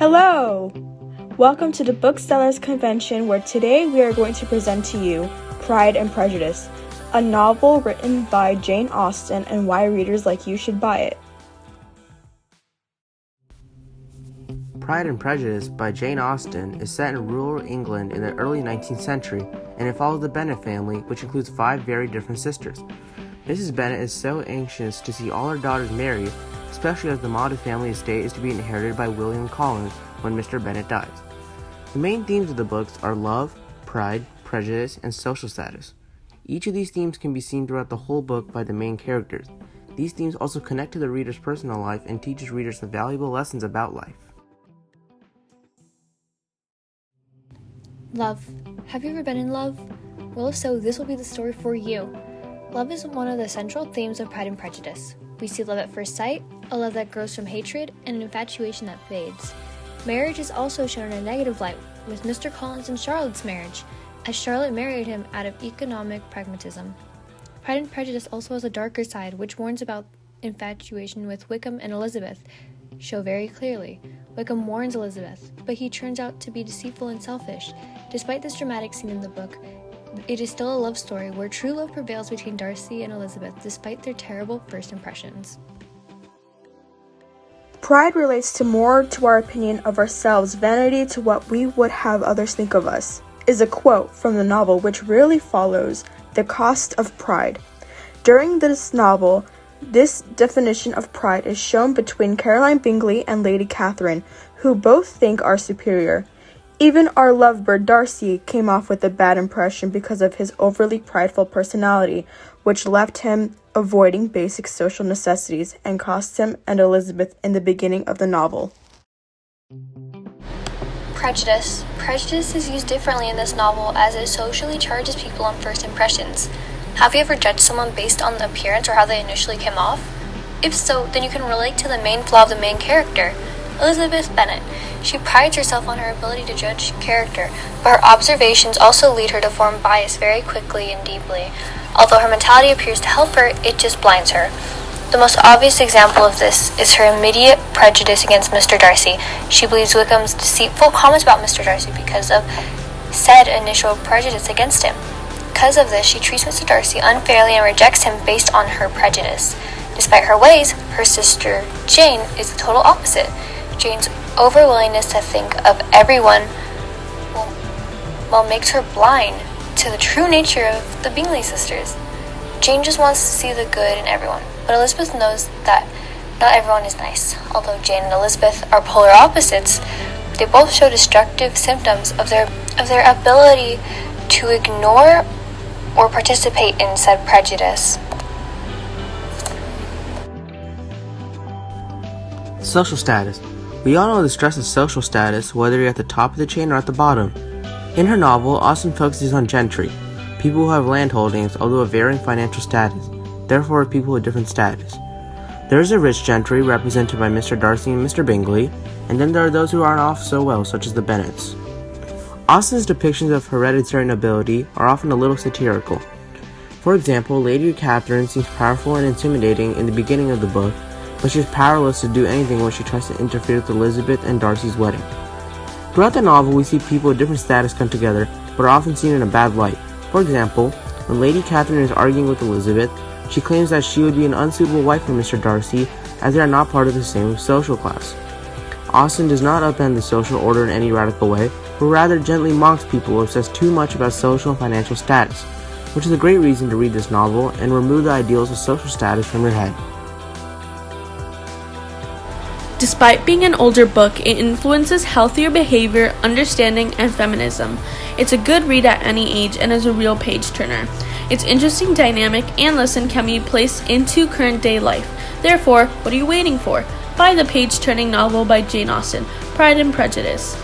Hello! Welcome to the Booksellers Convention, where today we are going to present to you Pride and Prejudice, a novel written by Jane Austen and why readers like you should buy it. Pride and Prejudice by Jane Austen is set in rural England in the early 19th century, and it follows the Bennet family, which includes 5 very different sisters. Mrs. Bennet is so anxious to see all her daughters married, especially as the Maudie family estate is to be inherited by William Collins when Mr. Bennet dies. The main themes of the books are love, pride, prejudice, and social status. Each of these themes can be seen throughout the whole book by the main characters. These themes also connect to the reader's personal life and teaches readers the valuable lessons about life. Love. Have you ever been in love? Well, if so, this will be the story for you. Love is one of the central themes of Pride and Prejudice. We see love at first sight, a love that grows from hatred, and an infatuation that fades. Marriage is also shown in a negative light with Mr. Collins and Charlotte's marriage, as Charlotte married him out of economic pragmatism. Pride and Prejudice also has a darker side, which warns about infatuation with Wickham and Elizabeth, show very clearly. Wickham warns Elizabeth, but he turns out to be deceitful and selfish. Despite this dramatic scene in the book, it is still a love story where true love prevails between Darcy and Elizabeth despite their terrible first impressions. Pride relates to more to our opinion of ourselves, vanity to what we would have others think of us, is a quote from the novel which really follows the cost of pride. During this novel, this definition of pride is shown between Caroline Bingley and Lady Catherine, who both think are superior. Even our lovebird Darcy came off with a bad impression because of his overly prideful personality, which left him avoiding basic social necessities and cost him and Elizabeth in the beginning of the novel. Prejudice. Prejudice is used differently in this novel as it socially charges people on first impressions. Have you ever judged someone based on the appearance or how they initially came off? If so, then you can relate to the main flaw of the main character, Elizabeth Bennet. She prides herself on her ability to judge character, but her observations also lead her to form bias very quickly and deeply. Although her mentality appears to help her, it just blinds her. The most obvious example of this is her immediate prejudice against Mr. Darcy. She believes Wickham's deceitful comments about Mr. Darcy because of said initial prejudice against him. Because of this, she treats Mr. Darcy unfairly and rejects him based on her prejudice. Despite her ways, her sister Jane is the total opposite. Jane's overwillingness to think of everyone makes her blind to the true nature of the Bingley sisters. Jane just wants to see the good in everyone, but Elizabeth knows that not everyone is nice. Although Jane and Elizabeth are polar opposites, they both show destructive symptoms of their ability to ignore or participate in said prejudice. Social status. We all know the stress of social status, whether you're at the top of the chain or at the bottom. In her novel, Austen focuses on gentry, people who have landholdings although of varying financial status, therefore people with different status. There is a rich gentry represented by Mr. Darcy and Mr. Bingley, and then there are those who aren't off so well, such as the Bennets. Austen's depictions of hereditary nobility are often a little satirical. For example, Lady Catherine seems powerful and intimidating in the beginning of the book, but she is powerless to do anything when she tries to interfere with Elizabeth and Darcy's wedding. Throughout the novel, we see people of different status come together, but are often seen in a bad light. For example, when Lady Catherine is arguing with Elizabeth, she claims that she would be an unsuitable wife for Mr. Darcy, as they are not part of the same social class. Austen does not upend the social order in any radical way, but rather gently mocks people who obsess too much about social and financial status, which is a great reason to read this novel and remove the ideals of social status from your head. Despite being an older book, it influences healthier behavior, understanding, and feminism. It's a good read at any age and is a real page-turner. Its interesting dynamic and lesson can be placed into current-day life. Therefore, what are you waiting for? Buy the page-turning novel by Jane Austen, Pride and Prejudice.